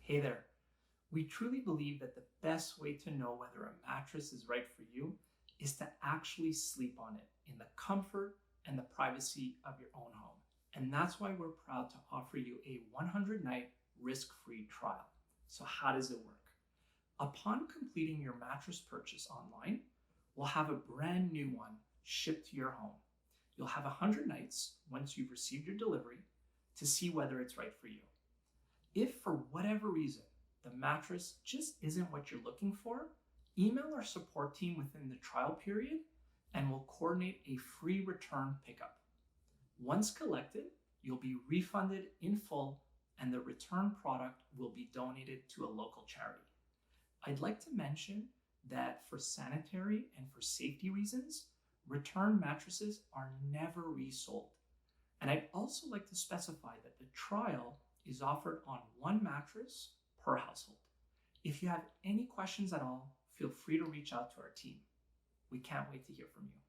Hey there. We truly believe that the best way to know whether a mattress is right for you is to actually sleep on it in the comfort and the privacy of your own home. And that's why we're proud to offer you a 100-night risk-free trial. So how does it work? Upon completing your mattress purchase online, we'll have a brand new one shipped to your home. You'll have 100 nights once you've received your delivery to see whether it's right for you. If for whatever reason the mattress just isn't what you're looking for, email our support team within the trial period and we'll coordinate a free return pickup. Once collected, you'll be refunded in full and the return product will be donated to a local charity. I'd like to mention that for sanitary and for safety reasons, return mattresses are never resold. And I'd also like to specify that the trial is offered on one mattress per household. If you have any questions at all, feel free to reach out to our team. We can't wait to hear from you.